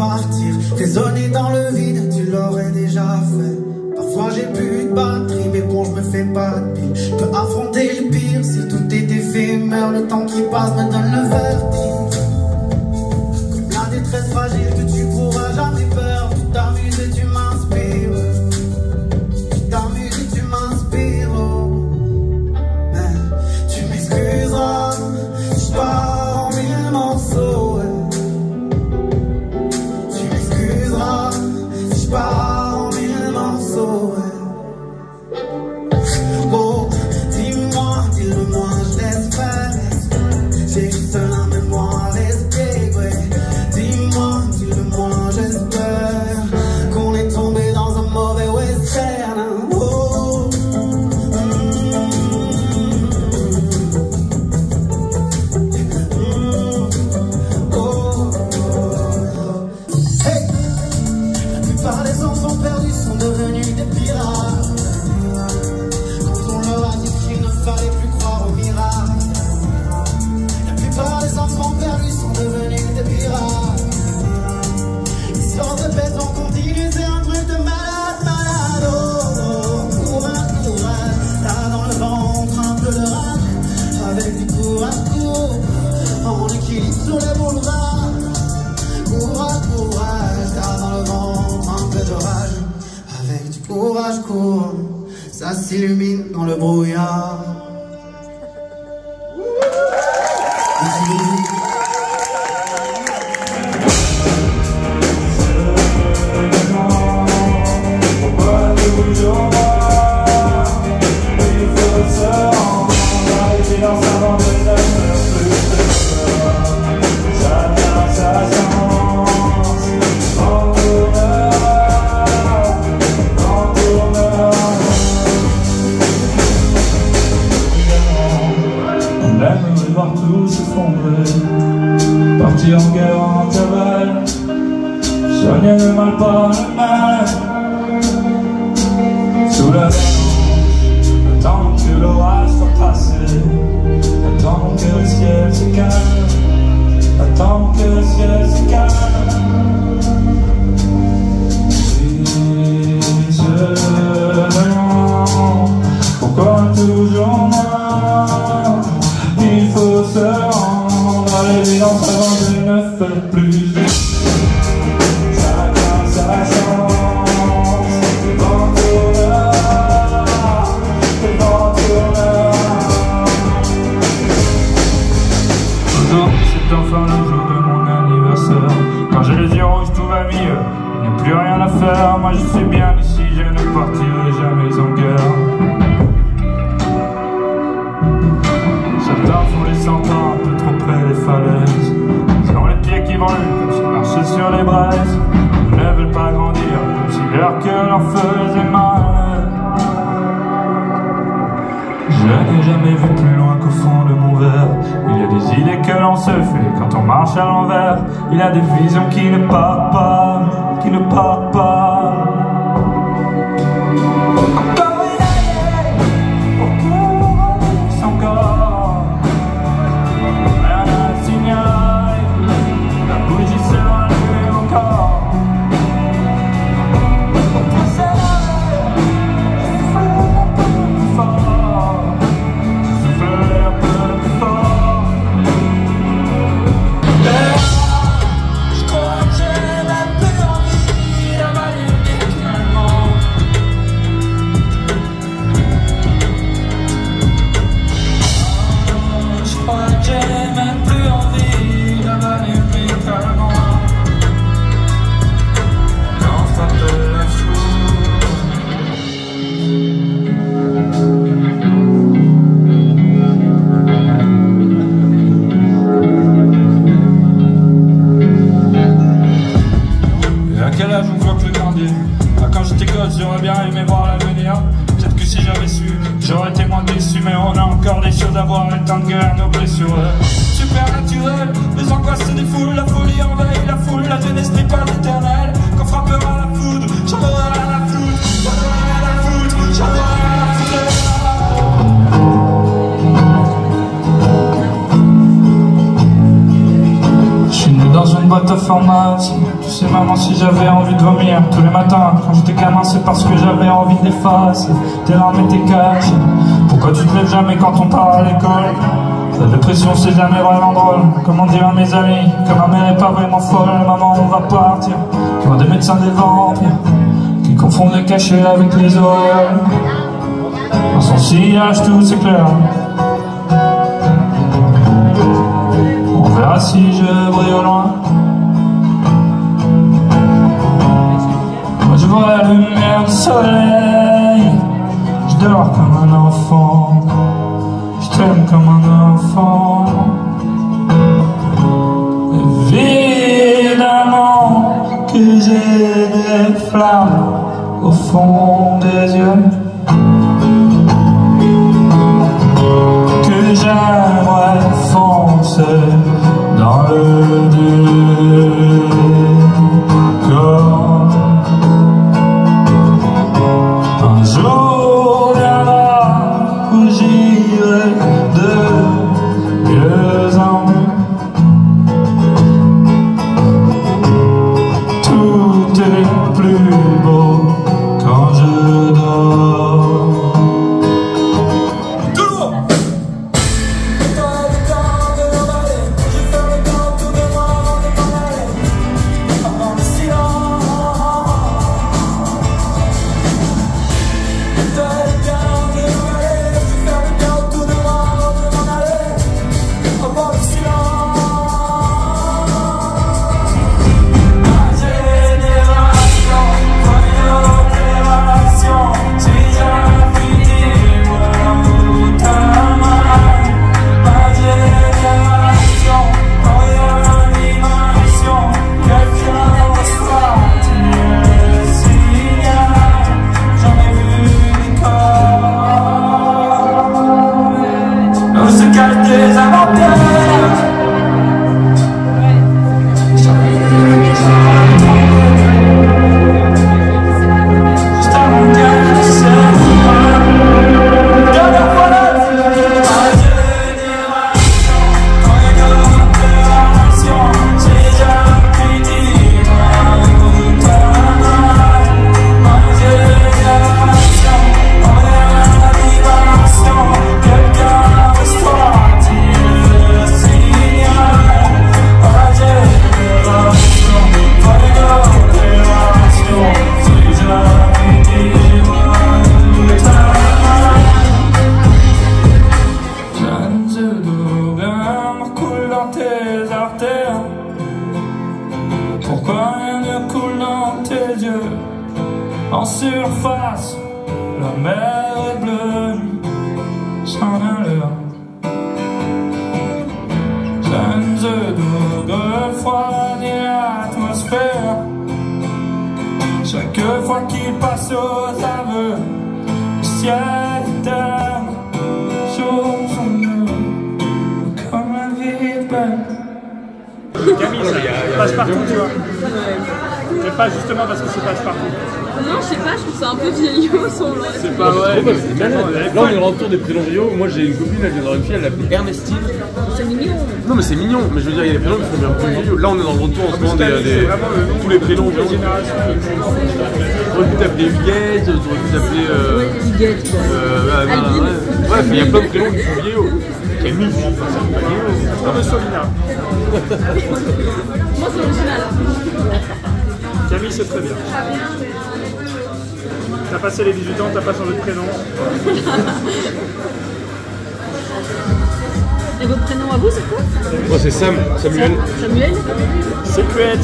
partir. Raisonner dans le vide, tu l'aurais déjà fait. Parfois j'ai plus de batterie, mais bon, je me fais pas de pile. Je peux affronter le pire si tout est éphémère. Le temps qui passe me donne le vertige. Comme la détresse fragile que tu pourras jamais peur. Tu t'amuses et tu m'inspires. Tu t'amuses et tu m'inspires. Mais tu m'excuseras, je pars en mille morceaux. Tu m'excuseras, je pars en mille morceaux. Oh, dis-le-moi, je laisse faire. J'ai juste la mémoire restée, ouais. Dis-le-moi, j'espère qu'on est tombé dans un mauvais western. Oh, hey. La plupart des enfants perdus sont devenus des pirates. Quand on leur a dit qu'il ne fallait plus croire aux miracles. La plupart des enfants perdus sont devenus des pirates. Ils sortent de bête en continu, c'est un truc de malade, malade. Oh, courage, courage, t'as dans le ventre un peu de rage. Avec du courage, court, en équilibre sur les boulevards. Courage, courage, t'as dans le ventre un peu de rage. Avec du courage, court, ça s'illumine dans le brouillard. Voir tout s'effondrer, partir en guerre en intervalle, soigner le mal par le mal. Sous la neige, attendre que l'orage soit passé, attendre que le ciel se calme, attendre que le ciel se calme. Si je demande pourquoi toujours moi, il faut se rendre à l'évidence avant de ne faire plus. Chacun sa chance, le vent tournera, le vent tournera. Aujourd'hui c'est enfin le jour de mon anniversaire. Quand j'ai les yeux rouges tout va mieux, il n'y a plus rien à faire. Moi je suis bien ici, je ne partirai jamais en guerre. Certains font les 100 ans un peu trop près des falaises. Ils ont les pieds qui brûlent comme s'ils marchaient sur les braises. Ils ne veulent pas grandir comme si leur cœur leur faisait mal. Je n'ai jamais vu plus loin qu'au fond de mon verre. Il y a des idées que l'on se fait quand on marche à l'envers. Il y a des visions qui ne partent pas, qui ne partent pas. J'aurais bien aimé voir l'avenir. Peut-être que si j'avais su, j'aurais été moins déçu. Mais on a encore des choses à voir. Le temps de guerre, nos blessures supernaturelles, les angoisses se défoulent. La folie envahit la foule. La jeunesse n'est pas éternelle. Quand frappera la foudre, j'en aurai rien à foutre. J'en aurai rien à foutre. J'en aurai rien à foutre. Je suis né dans une boîte à pharmacie. Tu sais maman, si j'avais envie de vomir tous les matins quand j'étais gamin, c'est parce que j'avais envie d'effacer tes larmes et tes caches. Pourquoi tu te lèves jamais quand on part à l'école? La dépression c'est jamais vraiment drôle. Comment dire à mes amis que ma mère est pas vraiment folle? Maman, on va partir loin des médecins, des vampires qui confondent les cachets avec les auréoles. Dans son sillage tout c'est clair. On verra si je brille au loin. Moi je vois la lumière du soleil. Je dors comme un enfant. Je t'aime comme un enfant. Évidemment que j'ai des flammes au fond des yeux que j'aimerais foncer dans le décor. Un jour viendra où j'irai de mieux en mieux. Tout est plus beau quand je dors. Des inventaires. Juste à mon cœur qui s'effondre. Dernière fois la vie. Ma génération, quand il y a de l'opération, j'ai jamais pu dire ta main. Ma génération, quand il y a la vibration, quelqu'un reste-toi. Pourquoi rien ne coule dans tes yeux? En surface, la mer est bleue, sans allure. Jeunes œufs d'ougre refroidit l'atmosphère. Chaque fois qu'il passe aux aveux, le ciel est terne sur son nœud, comme la vie est belle. Camille, ça passe partout, tu vois. Mais pas justement parce que c'est passe partout. Non, je sais pas, je trouve ça un peu vieillot son lot. C'est pas vrai. Là, on est en retour des prénoms Rio. Moi, j'ai une copine, elle vient dans une fille, elle l'appelle Ernestine. C'est mignon. Non, mais c'est mignon. Mais je veux dire, il y a des prénoms qui font bien plus vieillot. Là, on est dans le retour en ce moment tous les prénoms. Tu aurais pu t'appeler Huguette, tu aurais pu t'appeler. Huguette, quoi. Ouais, il y a plein de prénoms qui font vieillot. Camille, ça me pas vieillot. Comme Solina. Moi, c'est original. Camille, c'est très bien. T'as passé les 18 ans, t'as pas changé de prénom. Et votre prénom à vous, c'est quoi? Moi, c'est Sam, Samuel. Samuel? C'est Secret.